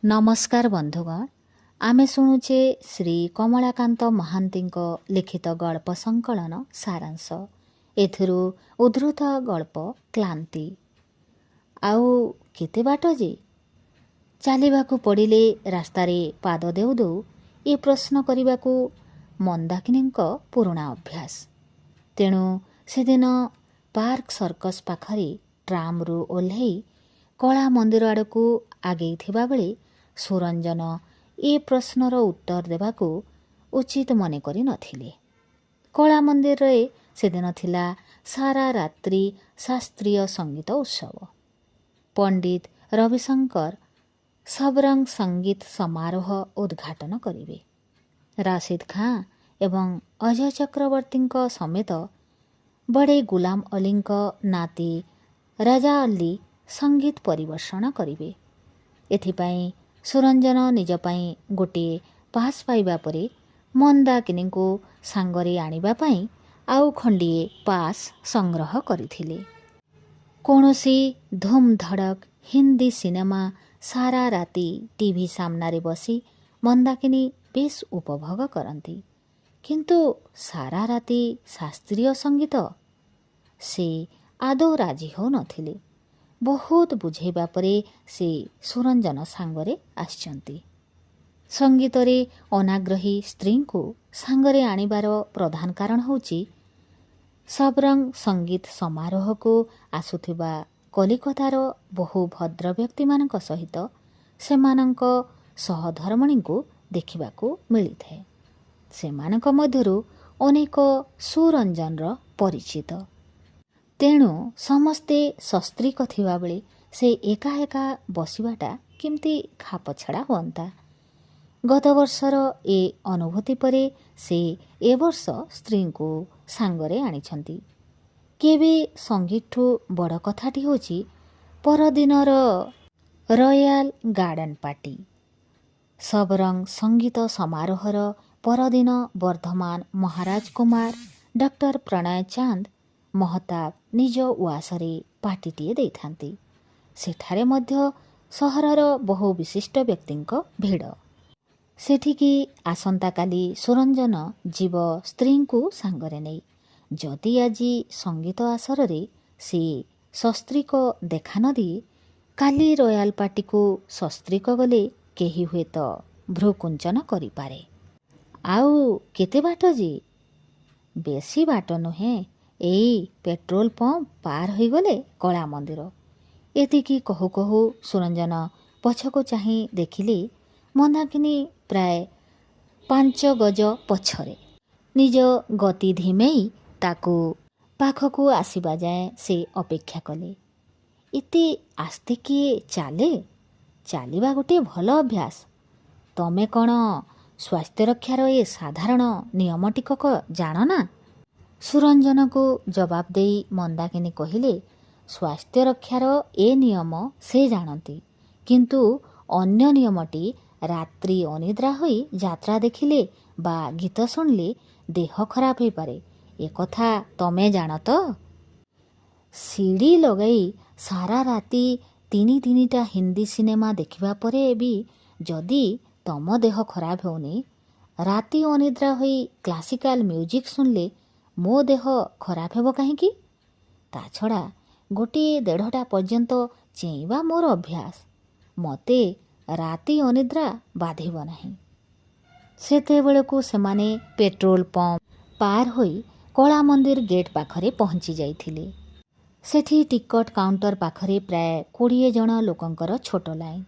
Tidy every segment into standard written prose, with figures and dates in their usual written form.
नमस्कार बंधुगण आमे शुणुचे श्री कमलाकांत महांतीଙ୍କ लिखित गल्प संकलन सारांश एथिरु उद्धृत गल्प क्लांति। आउ केते बाट जे चालिबाकू पड़िले रास्तारे पाद देउ देउ ए प्रश्न करिबाकू मंदाकिनीଙ୍କ पुरुणा अभ्यास। तेणु सेदिन पार्क सर्कस पाखरे ट्रामरू ओह्लै कला मंदिर आड़कू आगेई थिबा बेले सुरंजन ए प्रश्नर उत्तर देबाकू उचित मने करि नथिले। कला मंदिर रे सेदिन थिला सारा रात्रि शास्त्रीय संगीत उत्सव। पंडित रविशंकर सबरंग संगीत समारोह उद्घाटन करिवे। राशिद खां एवं अजय चक्रवर्ती समेत बड़े गुलाम अली नाती राजा अली संगीत परिवेषण करिवे। एथिपाई सुरंजन निज पाई गोटे पास पाइबा परे मंदाकिनी को सांगरे आनिबा पाई आउ खंडिए पास संग्रह करिथिले। कोनोसी धूम धड़क हिंदी सिनेमा सारा राति टीवी सामनारे बसी मंदाकिनी बेश उपभोग करती, किंतु सारा राति शास्त्रीय संगीत से आदौ राजी हो नथिले। बहुत बुझेबा परे से सुरंजन सांगरे आछंती। संगीतरे अनाग्रही स्त्री को सांगरे आनिबार प्रधान कारण होची सबरंग संगीत समारोह को आसुथिबा कलिकतार बहु भद्र व्यक्ति मानक सहित सेमानक सहधर्मणी को देखिबाकू मिलिथे। सेमानक मध्यरु अनेक सुरंजनर परिचित। तेणु समस्ते सस्त्रीक थिबा बेले से एका एका बसिबाटा केमती खाप छड़ा हुअंता। गत वर्षर ए अनुभूति परे से ए वर्ष स्त्री को सांगरे आनिछंती। केबे संगीतठू बड़ कथाटी होची परदिनर रॉयल गार्डन पार्टी। सबरंग संगीत समारोहर परदिन वर्धमान महाराज कुमार डॉक्टर प्रणय चांद महताब निज उआसरे पार्टीटीए देइथांती। सेठारे मध्य सहरर बहु विशिष्ट व्यक्तिंक भिड़। सेठिकी आसंता काली सुरंजन जीव स्त्री को सांगरे नहीं। जदि आजी संगीत आसर रे से सस्त्रीक देखा न दी काली रॉयल पार्टी को सस्त्रीक गले केही हुए तो भ्रुकुंचन करि पारे। आउ केते बाट जे बेसी बाट नुहे, एई पेट्रोल पंप पार हो गले कला मंदिर। एतिकी कहू कहू सुरंजन पछको चाही देखिले मंदाकिनी प्राय 5 गज पछरे निज गति धिमेई ताकू पाखकू आसीबा जाए से अपेक्षा कले। इते आस्ते किए चाले? चालिबा गोटे भल अभ्यास। तमे कण स्वास्थ्य रक्षार ए साधारण नियम टिकक जान ना? सुरंजन को जवाब देई मंदाकिनी कहिले स्वास्थ्य रक्षार ए नियम से जानती, किंतु अन्य नियमटी रात्रि अनिद्रा होई यात्रा देखिले बा गीत सुनले देह खराब हो पारे। एक कथा तमे जान तो? सीढ़ी लगाई सारा राति 3-3टा हिंदी सिनेमा देखिबा परे भी जदि तम देह खराब होनी, राति अनिद्रा होई क्लासिकल म्यूजिक सुनले मो देह खराब हेबो काहेकि? ता छड़ा गोटे 1.5टा पर्यंत चेइबा मोर अभ्यास। मते राति अनिद्रा बाधिब नाही। सेते बेलकू सेमाने पेट्रोल पंप पार होई कला मंदिर गेट पाखरे पहुंची जाइथिले। सेठी टिकट काउंटर पाखरे प्राय 20 जन लोकंकर छोट लाइन।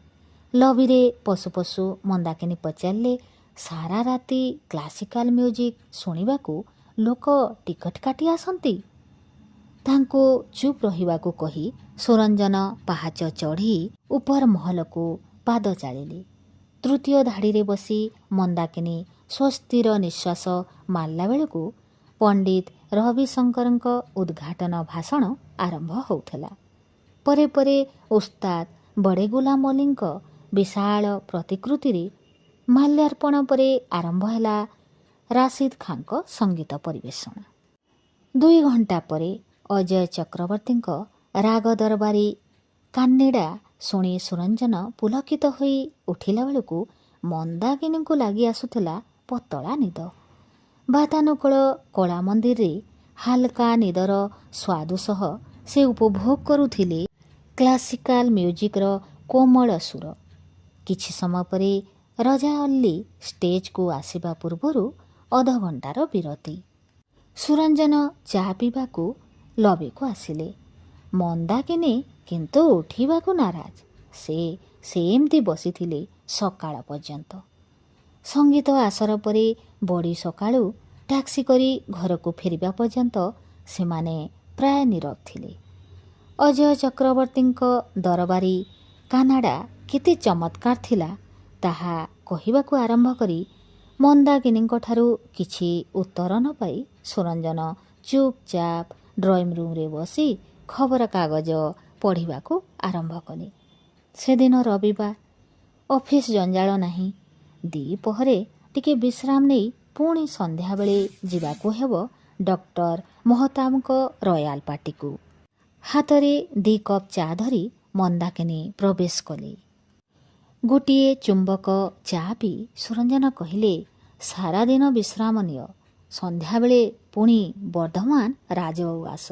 लबीरे पशु पशु मंदाकिनी पचारले सारा राति क्लासिकल म्यूजिक सुनिबाकू लोक टिकट काटी आसंती। तांको चुप रहिबाकू कही सुरंजन पाहाच चढ़ी ऊपर महल को पाद चालिले। तृतीय धाड़ी रे बसी मंदाकिनी स्वस्तिर निश्वास मारला बेलकू पंडित रविशंकरଙ୍କ उद्घाटन भाषण आरंभ होउथला। परे परे उस्ताद बड़े गुलाम अलीଙ୍କ विशाल प्रतिकृति रे माल्यार्पण परे आरंभ हैला राशिद खां संगीत परिवेषण। 2 घंटा परे अजय चक्रवर्ती राग दरबारी कान्नेडा ଶୁଣି ସୁରଞ୍ଜନ ପୁଲକିତ ହୋଇ ଉଠିଲା ବେଳକୁ ମନ୍ଦାକିନୀଙ୍କୁ ଲାଗି ଆସୁଥିଲା ପତଳା ନିଦ। ବାତାନୁକୂଳ କଳା ମନ୍ଦିରରେ ହାଲକା ନିଦର ସ୍ୱାଦ ସହ ସେ ଉପଭୋଗ କରୁଥିଲେ କ୍ଲାସିକାଲ ମ୍ୟୁଜିକ୍ର କୋମଳ ସୁର। କିଛି ସମୟ ପରେ ରଜା ଅଲ୍ଲୀ ଷ୍ଟେଜ୍କୁ ଆସିବା ପୂର୍ବରୁ ଅଧଘଣ୍ଟାର ବିରତି। ସୁରଞ୍ଜନ ଚା ପିଇବାକୁ ଲବିକୁ ଆସିଲେ। ମନ୍ଦାକିନୀ କିନ୍ତୁ ଉଠିବାକୁ ନାରାଜ। ସେ ସେମିତି ବସିଥିଲେ ସକାଳ ପର୍ଯ୍ୟନ୍ତ। ସଙ୍ଗୀତ ଆସର ପରେ ବଡ଼ି ସକାଳୁ ଟ୍ୟାକ୍ସି କରି ଘରକୁ ଫେରିବା ପର୍ଯ୍ୟନ୍ତ ସେମାନେ ପ୍ରାୟ ନୀରବ ଥିଲେ। ଅଜୟ ଚକ୍ରବର୍ତ୍ତୀଙ୍କ ଦରବାରୀ କାନାଡ଼ା କେତେ ଚମତ୍କାର ଥିଲା ତାହା କହିବାକୁ ଆରମ୍ଭ କରି ମନ୍ଦାକିନୀଙ୍କଠାରୁ କିଛି ଉତ୍ତର ନ ପାଇ ସୁରଞ୍ଜନ ଚୁପଚାପ ଡ୍ରଇଂ ରୁମ୍ରେ ବସି ଖବରକାଗଜ ପଢ଼ିବାକୁ ଆରମ୍ଭ କଲେ। ସେଦିନ ରବିବାର, ଅଫିସ ଜଞ୍ଜାଳ ନାହିଁ। ଦ୍ୱିପ୍ରହରେ ଟିକେ ବିଶ୍ରାମ ନେଇ ପୁଣି ସନ୍ଧ୍ୟାବେଳେ ଯିବାକୁ ହେବ ଡକ୍ଟର ମହତାବଙ୍କ ରୟାଲ ପାର୍ଟିକୁ। ହାତରେ 2 କପ୍ ଚା ଧରି ମନ୍ଦାକିନୀ ପ୍ରବେଶ କଲେ। ଗୋଟିଏ ଚୁମ୍ବକ ଚା ପିଇ ସୁରଞ୍ଜନ କହିଲେ, ସାରାଦିନ ବିଶ୍ରାମ ନିଅ, ସନ୍ଧ୍ୟାବେଳେ ପୁଣି ବର୍ଦ୍ଧମାନ ରାଜଉଆସ।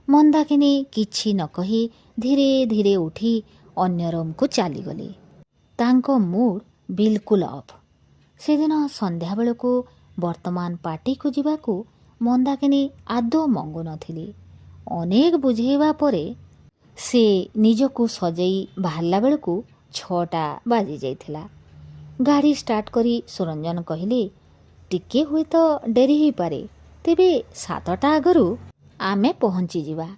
ମନ୍ଦାକିନୀ କିଛି ନ କହି ଧୀରେ ଧୀରେ ଉଠି ଅନ୍ୟ ରୁମ୍କୁ ଚାଲିଗଲେ। ତାଙ୍କ ମୁଡ୍ ବିଲକୁଲ ଅଫ୍। ସେଦିନ ସନ୍ଧ୍ୟାବେଳକୁ ବର୍ତ୍ତମାନ ପାର୍ଟିକୁ ଯିବାକୁ ମନ୍ଦାକିନୀ ଆଦୌ ମଙ୍ଗୁନଥିଲେ। ଅନେକ ବୁଝେଇବା ପରେ ସେ ନିଜକୁ ସଜେଇ ବାହାରିଲା ବେଳକୁ 6ଟା ବାଜିଯାଇଥିଲା। ଗାଡ଼ି ଷ୍ଟାର୍ଟ କରି ସୁରଞ୍ଜନ କହିଲେ, ଟିକେ ହୁଏତ ଡେରି ହୋଇପାରେ, ତେବେ 7ଟା ଆଗରୁ ଆମେ ପହଞ୍ଚିଯିବା।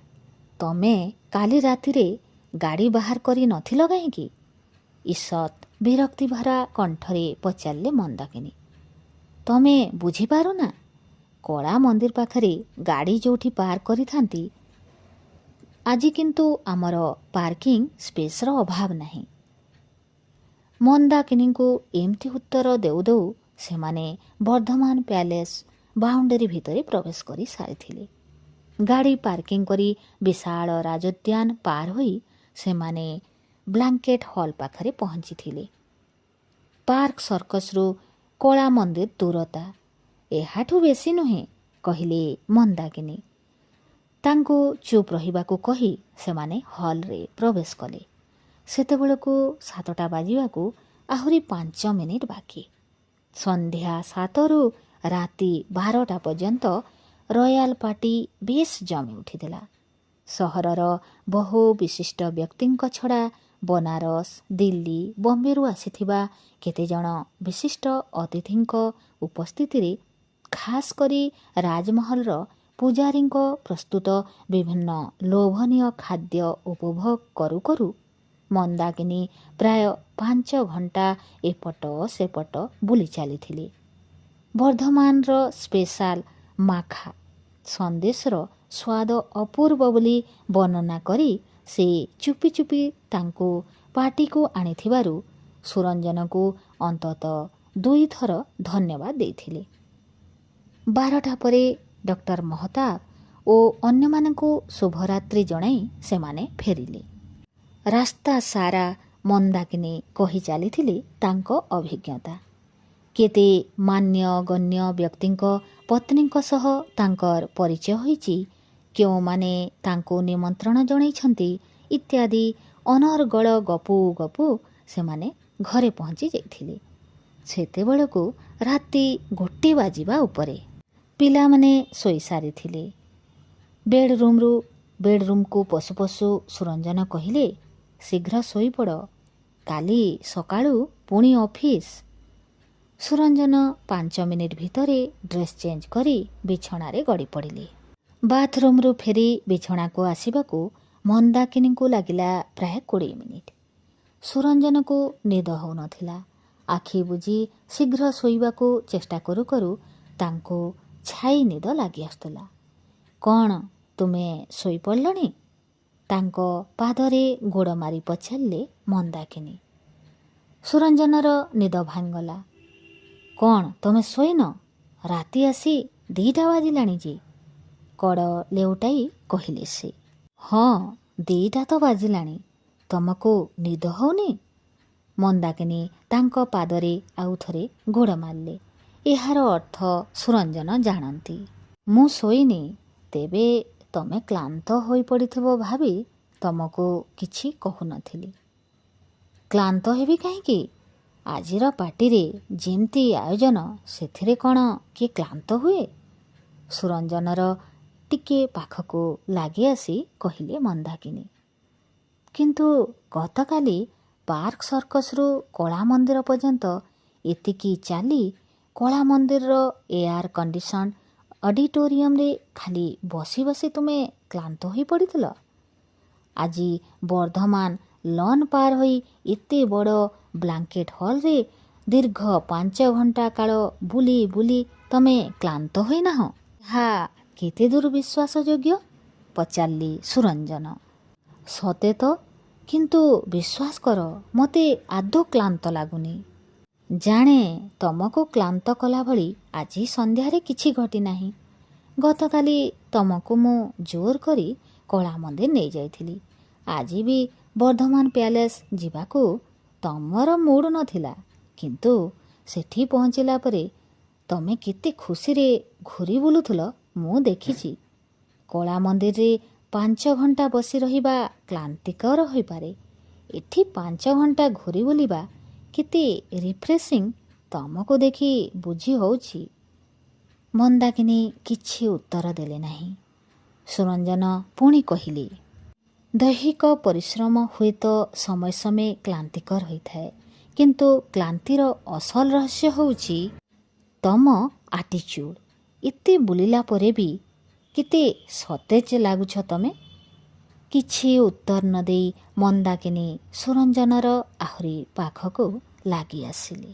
ତମେ କାଲି ରାତିରେ ଗାଡ଼ି ବାହାର କରି ନଥିଲ କାହିଁକି? ଈଷତ୍ ବିରକ୍ତିଭରା କଣ୍ଠରେ ପଚାରିଲେ ମନ୍ଦାକିନୀ। ତମେ ବୁଝିପାରୁନା? କଳା ମନ୍ଦିର ପାଖରେ ଗାଡ଼ି ଯେଉଁଠି ପାର୍କ କରିଥାନ୍ତି, ଆଜି କିନ୍ତୁ ଆମର ପାର୍କିଂ ସ୍ପେସ୍ର ଅଭାବ ନାହିଁ। ମନ୍ଦାକିନୀଙ୍କୁ ଏମିତି ଉତ୍ତର ଦେଉ ଦେଉ ସେମାନେ ବର୍ଦ୍ଧମାନ ପ୍ୟାଲେସ୍ ବାଉଣ୍ଡରୀ ଭିତରେ ପ୍ରବେଶ କରି ସାରିଥିଲେ। ଗାଡ଼ି ପାର୍କିଂ କରି ବିଶାଳ ରାଜୋଦ୍ୟାନ ପାର ହୋଇ ସେମାନେ ବ୍ଲାଙ୍କେଟ୍ ହଲ୍ ପାଖରେ ପହଞ୍ଚିଥିଲେ। ପାର୍କ ସର୍କସରୁ କଳା ମନ୍ଦିର ଦୂରତା ଏହାଠୁ ବେଶୀ ନୁହେଁ, କହିଲେ ମନ୍ଦାକିନୀ। ତାଙ୍କୁ ଚୁପ୍ ରହିବାକୁ କହି ସେମାନେ ହଲ୍ରେ ପ୍ରବେଶ କଲେ। ସେତେବେଳକୁ 7ଟା ବାଜିବାକୁ ଆହୁରି 5 ମିନିଟ୍ ବାକି। ସନ୍ଧ୍ୟା 7ରୁ ରାତି 12ଟା ପର୍ଯ୍ୟନ୍ତ ରୟାଲ ପାର୍ଟି ବେଶ୍ ଜମି ଉଠିଥିଲା। ସହରର ବହୁ ବିଶିଷ୍ଟ ବ୍ୟକ୍ତିଙ୍କ ଛଡ଼ା ବନାରସ, ଦିଲ୍ଲୀ, ବମ୍ବେରୁ ଆସିଥିବା କେତେଜଣ ବିଶିଷ୍ଟ ଅତିଥିଙ୍କ ଉପସ୍ଥିତିରେ ଖାସ୍ କରି ରାଜମହଲର ପୂଜାରୀଙ୍କ ପ୍ରସ୍ତୁତ ବିଭିନ୍ନ ଲୋଭନୀୟ ଖାଦ୍ୟ ଉପଭୋଗ କରୁ କରୁ ମନ୍ଦାକିନୀ ପ୍ରାୟ 5 ଘଣ୍ଟା ଏପଟ ସେପଟ ବୁଲି ଚାଲିଥିଲେ। ବର୍ଦ୍ଧମାନର ସ୍ପେଶାଲ ମାଖା ସନ୍ଦେଶର ସ୍ୱାଦ ଅପୂର୍ବ ବୋଲି ବର୍ଣ୍ଣନା କରି ସେ ଚୁପି ଚୁପି ତାଙ୍କୁ ପାର୍ଟିକୁ ଆଣିଥିବାରୁ ସୁରଞ୍ଜନକୁ ଅନ୍ତତଃ 2 ଥର ଧନ୍ୟବାଦ ଦେଇଥିଲେ। 12ଟା ପରେ ଡକ୍ଟର ମହତାବ ଓ ଅନ୍ୟମାନଙ୍କୁ ଶୁଭରାତ୍ରି ଜଣାଇ ସେମାନେ ଫେରିଲେ। ରାସ୍ତା ସାରା ମନ୍ଦାକିନୀ କହି ଚାଲିଥିଲେ ତାଙ୍କ ଅଭିଜ୍ଞତା। କେତେ ମାନ୍ୟଗଣ୍ୟ ବ୍ୟକ୍ତିଙ୍କ ପତ୍ନୀଙ୍କ ସହ ତାଙ୍କର ପରିଚୟ ହୋଇଛି, କେଉଁମାନେ ତାଙ୍କୁ ନିମନ୍ତ୍ରଣ ଜଣାଇଛନ୍ତି ଇତ୍ୟାଦି ଅନର୍ଗଳ ଗପୁ ଗପୁ ସେମାନେ ଘରେ ପହଞ୍ଚି ଯାଇଥିଲେ। ସେତେବେଳକୁ ରାତି 1 ବାଜିବା ଉପରେ। ପିଲାମାନେ ଶୋଇସାରିଥିଲେ। ବେଡ୍ରୁମ୍କୁ ପଶୁ ପଶୁ ସୁରଞ୍ଜନ କହିଲେ, ଶୀଘ୍ର ଶୋଇପଡ଼, କାଲି ସକାଳୁ ପୁଣି ଅଫିସ। ସୁରଞ୍ଜନ 5 ମିନିଟ୍ ଭିତରେ ଡ୍ରେସ୍ ଚେଞ୍ଜ କରି ବିଛଣାରେ ଗଡ଼ି ପଡ଼ିଲେ। ବାଥରୁମ୍ରୁ ଫେରି ବିଛଣାକୁ ଆସିବାକୁ ମନ୍ଦାକିନୀଙ୍କୁ ଲାଗିଲା ପ୍ରାୟ 20 ମିନିଟ୍। ସୁରଞ୍ଜନକୁ ନିଦ ହେଉନଥିଲା। ଆଖି ବୁଜି ଶୀଘ୍ର ଶୋଇବାକୁ ଚେଷ୍ଟା କରୁ କରୁ ତାଙ୍କୁ ଛାଇ ନିଦ ଲାଗି ଆସୁଥିଲା। କ'ଣ ତୁମେ ଶୋଇପଡ଼ିଲଣି? ତାଙ୍କ ପାଦରେ ଗୋଡ଼ ମାରି ପଚାରିଲେ ମନ୍ଦାକିନୀ। ସୁରଞ୍ଜନର ନିଦ ଭାଙ୍ଗିଗଲା। କ'ଣ ତମେ ଶୋଇନ? ରାତି ଆସି 2ଟା ବାଜିଲାଣି ଯେ, କଡ଼ ଲେଉଟାଇ କହିଲେ ସେ। ହଁ, 2ଟା ତ ବାଜିଲାଣି, ତମକୁ ନିଦ ହେଉନି? ମନ୍ଦାକିନୀ ତାଙ୍କ ପାଦରେ ଆଉ ଥରେ ଗୋଡ଼ ମାରିଲେ। ଏହାର ଅର୍ଥ ସୁରଞ୍ଜନ ଜାଣନ୍ତି। ମୁଁ ଶୋଇନି। ତେବେ ତମେ କ୍ଳାନ୍ତ ହୋଇପଡ଼ିଥିବ ଭାବି ତମକୁ କିଛି କହୁନଥିଲି। କ୍ଳାନ୍ତ ହେବି କାହିଁକି? ଆଜିର ପାର୍ଟିରେ ଯେମିତି ଆୟୋଜନ, ସେଥିରେ କ'ଣ କିଏ କ୍ଳାନ୍ତ ହୁଏ? ସୁରଞ୍ଜନର ଟିକିଏ ପାଖକୁ ଲାଗି ଆସି କହିଲେ ମନ୍ଦାକିନୀ। କିନ୍ତୁ ଗତକାଲି ପାର୍କ ସର୍କସରୁ କଳା ମନ୍ଦିର ପର୍ଯ୍ୟନ୍ତ ଏତିକି ଚାଲି କଳା ମନ୍ଦିରର ଏୟାର କଣ୍ଡିସନ୍ ଅଡିଟୋରିୟମରେ ଖାଲି ବସି ବସି ତୁମେ କ୍ଳାନ୍ତ ହୋଇପଡ଼ିଥିଲ। ଆଜି ବର୍ଦ୍ଧମାନ ଲନ୍ ପାର ହୋଇ ଏତେ ବଡ଼ ବ୍ଲାଙ୍କେଟ୍ ହଲ୍ରେ ଦୀର୍ଘ 5 ଘଣ୍ଟା କାଳ ବୁଲି ବୁଲି ତମେ କ୍ଳାନ୍ତ ହୋଇନାହଁ? ଏହା କେତେ ଦୂର ବିଶ୍ୱାସଯୋଗ୍ୟ? ପଚାରିଲି ସୁରଞ୍ଜନ। ସତେ ତ, କିନ୍ତୁ ବିଶ୍ୱାସ କର, ମୋତେ ଆଦୌ କ୍ଳାନ୍ତ ଲାଗୁନି। ଜାଣେ ତମକୁ କ୍ଳାନ୍ତ କଲା ଭଳି ଆଜି ସନ୍ଧ୍ୟାରେ କିଛି ଘଟିନାହିଁ। ଗତକାଲି ତମକୁ ମୁଁ ଜୋର କରି କଳା ମନ୍ଦିର ନେଇଯାଇଥିଲି। ଆଜି ବି ବର୍ଦ୍ଧମାନ ପ୍ୟାଲେସ୍ ଯିବାକୁ ତମର ମୁଡ୍ ନଥିଲା, କିନ୍ତୁ ସେଠି ପହଞ୍ଚିଲା ପରେ ତମେ କେତେ ଖୁସିରେ ଘୁରି ବୁଲୁଥିଲ ମୁଁ ଦେଖିଛି। କଳା ମନ୍ଦିରରେ 5 ଘଣ୍ଟା ବସି ରହିବା କ୍ଳାନ୍ତିକର ହୋଇପାରେ, ଏଠି 5 ଘଣ୍ଟା ଘୁରି ବୁଲିବା କେତେ ରିଫ୍ରେସିଂ ତମକୁ ଦେଖି ବୁଝି ହେଉଛି। ମନ୍ଦାକିନୀ କିଛି ଉତ୍ତର ଦେଲେ ନାହିଁ। ସୁରଞ୍ଜନ ପୁଣି କହିଲେ, ଦୈହିକ ପରିଶ୍ରମ ହୁଏତ ସମୟ ସମୟ କ୍ଳାନ୍ତିକର ହୋଇଥାଏ, କିନ୍ତୁ କ୍ଳାନ୍ତିର ଅସଲ ରହସ୍ୟ ହେଉଛି ତମ ଆଟିଚ୍ୟୁଡ୍। ଏତେ ବୁଲିଲା ପରେ ବି କେତେ ସତେଜ ଲାଗୁଛ ତମେ। କିଛି ଉତ୍ତର ନ ଦେଇ ମନ୍ଦାକିନୀ ସୁରଞ୍ଜନର ଆହୁରି ପାଖକୁ ଲାଗି ଆସିଲେ।